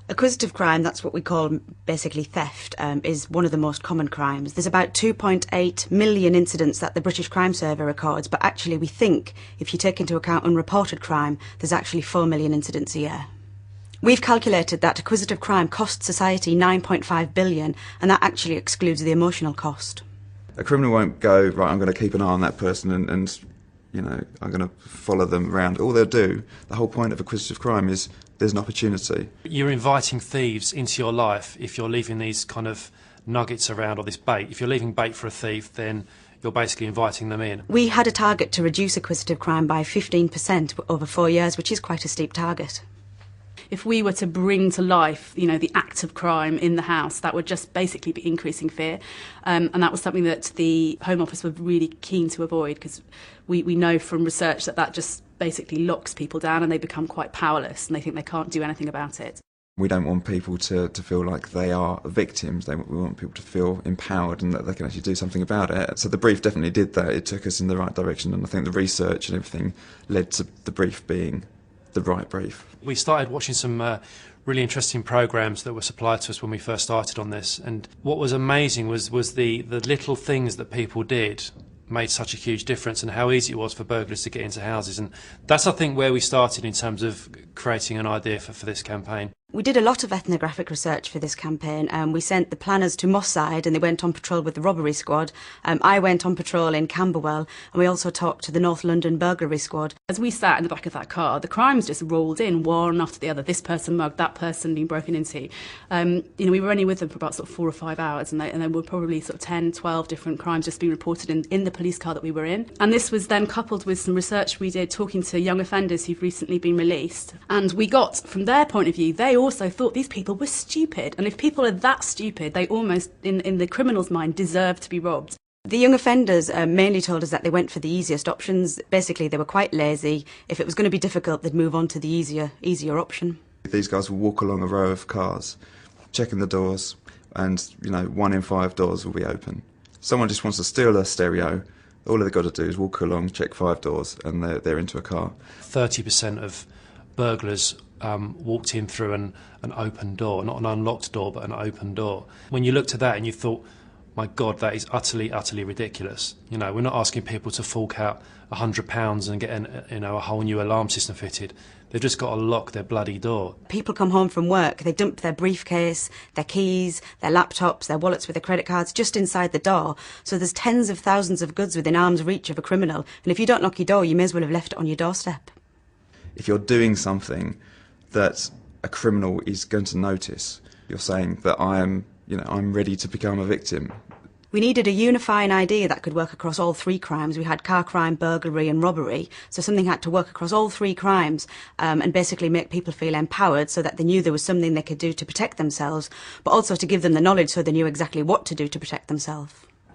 Acquisitive crime, that's what we call basically theft, is one of the most common crimes. There's about 2.8 million incidents that the British Crime Survey records, but actually we think, if you take into account unreported crime, there's actually 4 million incidents a year. We've calculated that acquisitive crime costs society 9.5 billion, and that actually excludes the emotional cost. A criminal won't go, right, I'm going to keep an eye on that person and you know, I'm going to follow them around. All they'll do, the whole point of acquisitive crime is there's an opportunity. You're inviting thieves into your life if you're leaving these kind of nuggets around, or this bait. If you're leaving bait for a thief, then you're basically inviting them in. We had a target to reduce acquisitive crime by 15% over 4 years, which is quite a steep target. If we were to bring to life, you know, the act of crime in the house, that would just basically be increasing fear. And that was something that the Home Office were really keen to avoid, because we know from research that just basically locks people down and they become quite powerless and they think they can't do anything about it. We don't want people to feel like they are victims. We want people to feel empowered and that they can actually do something about it. So the brief definitely did that. It took us in the right direction, and I think the research and everything led to the brief being the right brief. We started watching some really interesting programmes that were supplied to us when we first started on this, and what was amazing was the little things that people did made such a huge difference, and how easy it was for burglars to get into houses. And that's, I think, where we started in terms of creating an idea for this campaign. We did a lot of ethnographic research for this campaign. We sent the planners to Moss Side and they went on patrol with the robbery squad. I went on patrol in Camberwell, and we also talked to the North London burglary squad. As we sat in the back of that car, the crimes just rolled in one after the other. This person mugged, that person being broken into. You know, we were only with them for about sort of 4 or 5 hours, and there were probably sort of 10, 12 different crimes just being reported in the police car that we were in. And this was then coupled with some research we did talking to young offenders who've recently been released. And we got, from their point of view, they also thought these people were stupid. And if people are that stupid, they almost, in the criminal's mind, deserve to be robbed. The young offenders mainly told us that they went for the easiest options. Basically, they were quite lazy. If it was going to be difficult, they'd move on to the easier option. These guys will walk along a row of cars, checking the doors, and, you know, 1 in 5 doors will be open. Someone just wants to steal a stereo. All they've got to do is walk along, check 5 doors, and they're into a car. 30% of burglars walked in through an open door, not an unlocked door, but an open door. When you looked at that and you thought, my God, that is utterly, utterly ridiculous. You know, we're not asking people to fork out £100 and get a whole new alarm system fitted. They've just got to lock their bloody door. People come home from work, they dump their briefcase, their keys, their laptops, their wallets with their credit cards just inside the door. So there's tens of thousands of goods within arm's reach of a criminal. And if you don't lock your door, you may as well have left it on your doorstep. If you're doing something that a criminal is going to notice, you're saying that I'm ready to become a victim. We needed a unifying idea that could work across all 3 crimes. We had car crime, burglary and robbery, so something had to work across all 3 crimes and basically make people feel empowered so that they knew there was something they could do to protect themselves, but also to give them the knowledge so they knew exactly what to do to protect themselves.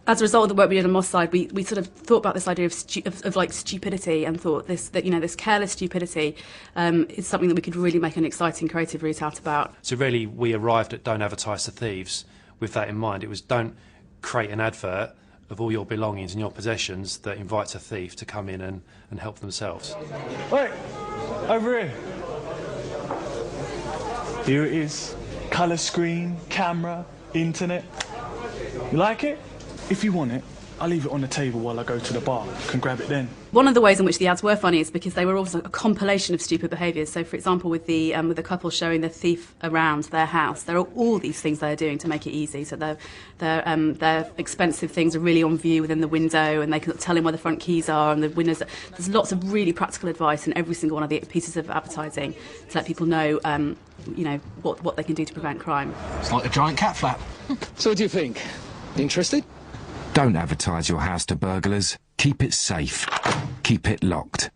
As a result of the work we did on Moss Side, we sort of thought about this idea of like stupidity, and thought this careless stupidity is something that we could really make an exciting creative route out about. So really we arrived at Don't Advertise to Thieves with that in mind. It was don't create an advert of all your belongings and your possessions that invites a thief to come in and help themselves. Wait, over here. Here it is. Colour screen, camera, internet. You like it? If you want it, I'll leave it on the table while I go to the bar. You can grab it then. One of the ways in which the ads were funny is because they were also a compilation of stupid behaviours. So, for example, with the couple showing the thief around their house, there are all these things they're doing to make it easy. So their expensive things are really on view within the window, and they can tell him where the front keys are and the windows. There's lots of really practical advice in every single one of the pieces of advertising to let people know, what they can do to prevent crime. It's like a giant cat flap. So what do you think? Interested? Don't advertise your house to burglars. Keep it safe. Keep it locked.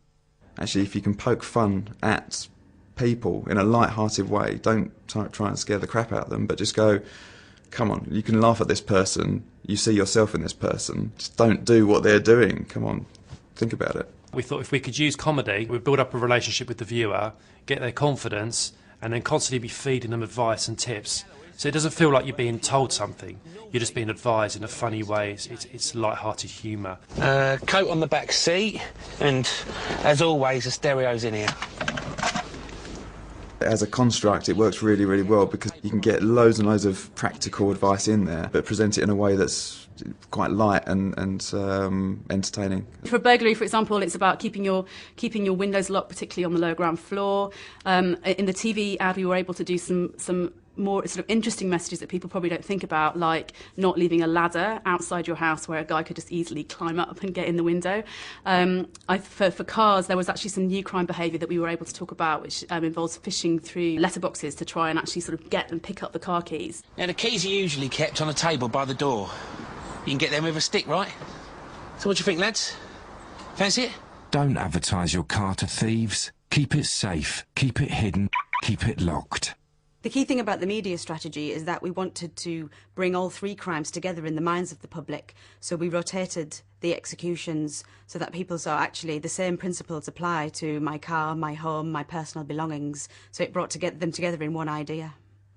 Actually, if you can poke fun at people in a light-hearted way, don't try and scare the crap out of them, but just go, come on, you can laugh at this person, you see yourself in this person, just don't do what they're doing. Come on, think about it. We thought if we could use comedy, we'd build up a relationship with the viewer, get their confidence, and then constantly be feeding them advice and tips. So it doesn't feel like you're being told something, you're just being advised in a funny way. It's light-hearted humour. Coat on the back seat, and as always, the stereo's in here. As a construct, it works really, really well because you can get loads and loads of practical advice in there, but present it in a way that's quite light and entertaining. For burglary, for example, it's about keeping your windows locked, particularly on the lower ground floor. In the TV ad, we were able to do some more sort of interesting messages that people probably don't think about, like not leaving a ladder outside your house where a guy could just easily climb up and get in the window. For cars, there was actually some new crime behaviour that we were able to talk about, which involves fishing through letterboxes to try and actually sort of get and pick up the car keys. Now, the keys are usually kept on a table by the door. You can get them with a stick, right? So what do you think, lads? Fancy it? Don't advertise your car to thieves. Keep it safe, keep it hidden, keep it locked. The key thing about the media strategy is that we wanted to bring all three crimes together in the minds of the public. So we rotated the executions so that people saw actually the same principles apply to my car, my home, my personal belongings. So it brought them together in one idea.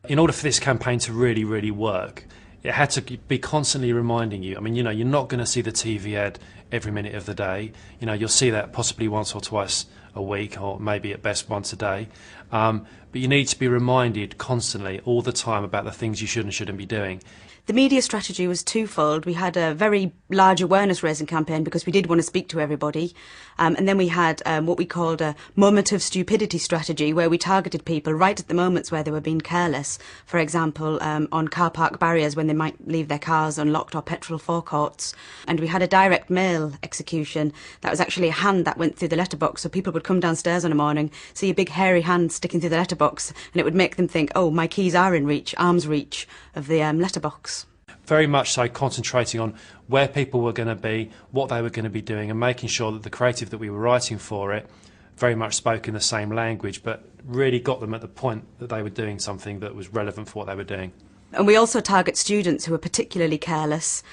In order for this campaign to really, really work, it had to be constantly reminding you. I mean, you're not going to see the TV ad every minute of the day. You'll see that possibly once or twice a week, or maybe at best once a day. But you need to be reminded constantly, all the time, about the things you should and shouldn't be doing. The media strategy was twofold. We had a very large awareness raising campaign because we did want to speak to everybody. And then we had what we called a moment of stupidity strategy, where we targeted people right at the moments where they were being careless. For example, on car park barriers when they might leave their cars unlocked, or petrol forecourts. And we had a direct mail execution that was actually a hand that went through the letterbox. So people would come downstairs in the morning, see a big hairy hand sticking through the letterbox, and it would make them think, oh, my keys are in reach, arm's reach of the letterbox. Very much so concentrating on where people were going to be, what they were going to be doing, and making sure that the creative that we were writing for it very much spoke in the same language, but really got them at the point that they were doing something that was relevant for what they were doing. And we also target students who are particularly careless,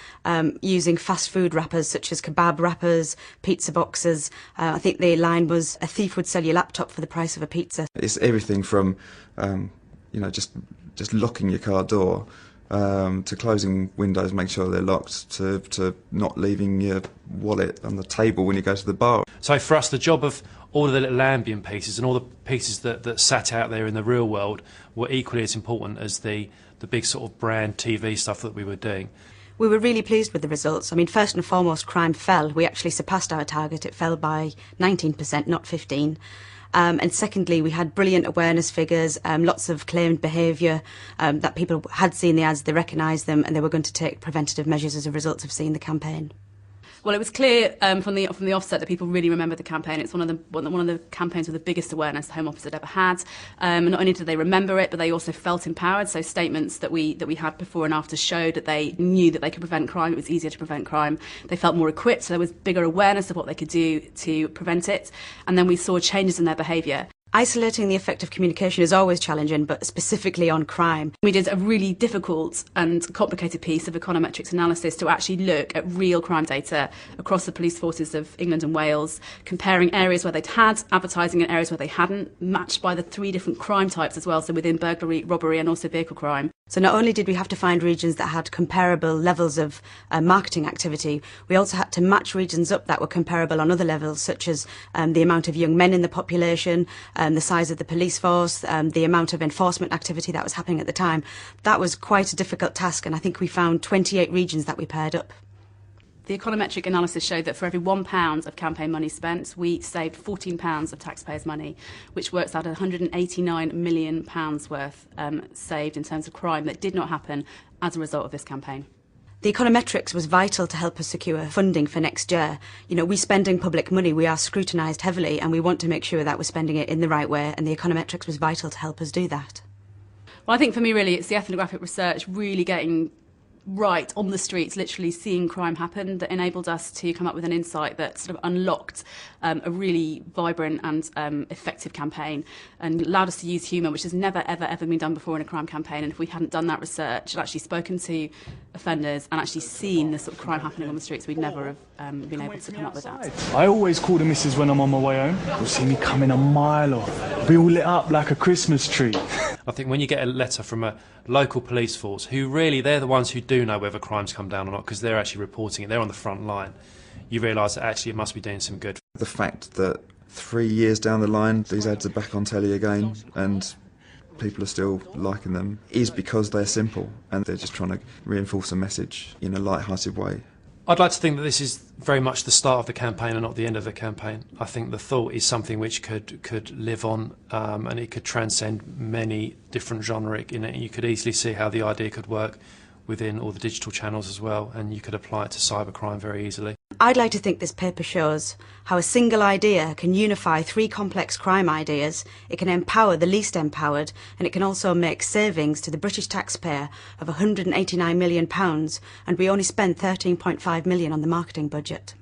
using fast food wrappers such as kebab wrappers, pizza boxes. I think the line was, a thief would sell your laptop for the price of a pizza. It's everything from, just locking your car door, to closing windows, make sure they're locked, to not leaving your wallet on the table when you go to the bar. So for us, the job of all of the little ambient pieces and all the pieces that sat out there in the real world were equally as important as the big sort of brand TV stuff that we were doing. We were really pleased with the results. I mean, first and foremost, crime fell. We actually surpassed our target. It fell by 19%, not 15%. And secondly, we had brilliant awareness figures, lots of claimed behaviour, that people had seen the ads, they recognised them, and they were going to take preventative measures as a result of seeing the campaign. Well, it was clear from the offset that people really remembered the campaign. It's one of the campaigns with the biggest awareness the Home Office had ever had. Not only did they remember it, but they also felt empowered. So statements that we had before and after showed that they knew that they could prevent crime. It was easier to prevent crime. They felt more equipped, so there was bigger awareness of what they could do to prevent it. And then we saw changes in their behaviour. Isolating the effect of communication is always challenging, but specifically on crime. We did a really difficult and complicated piece of econometrics analysis to actually look at real crime data across the police forces of England and Wales, comparing areas where they'd had advertising and areas where they hadn't, matched by the 3 different crime types as well, so within burglary, robbery and also vehicle crime. So not only did we have to find regions that had comparable levels of marketing activity, we also had to match regions up that were comparable on other levels, such as the amount of young men in the population, the size of the police force, the amount of enforcement activity that was happening at the time. That was quite a difficult task, and I think we found 28 regions that we paired up. The econometric analysis showed that for every £1 of campaign money spent, we saved £14 of taxpayers' money, which works out at £189 million worth saved in terms of crime that did not happen as a result of this campaign. The econometrics was vital to help us secure funding for next year. We're spending public money, we are scrutinised heavily, and we want to make sure that we're spending it in the right way, and the econometrics was vital to help us do that. Well, I think for me, really, it's the ethnographic research really getting right on the streets, literally seeing crime happen, that enabled us to come up with an insight that sort of unlocked a really vibrant and effective campaign, and allowed us to use humour, which has never, ever, ever been done before in a crime campaign. And if we hadn't done that research and actually spoken to offenders and actually seen the sort of crime happening on the streets, we'd never have been able to come up with that. I always call the missus when I'm on my way home. You'll see me coming a mile off, be all lit up like a Christmas tree. I think when you get a letter from a local police force, who really, they're the ones who do know whether crimes come down or not, because they're actually reporting it, they're on the front line, you realise that actually it must be doing some good. The fact that 3 years down the line, these ads are back on telly again, and people are still liking them is because they're simple and they're just trying to reinforce a message in a light-hearted way. I'd like to think that this is very much the start of the campaign and not the end of the campaign. I think the thought is something which could live on, and it could transcend many different genres. You could easily see how the idea could work within all the digital channels as well, and you could apply it to cybercrime very easily. I'd like to think this paper shows how a single idea can unify 3 complex crime ideas, it can empower the least empowered, and it can also make savings to the British taxpayer of £189 million, and we only spent £13.5 million on the marketing budget.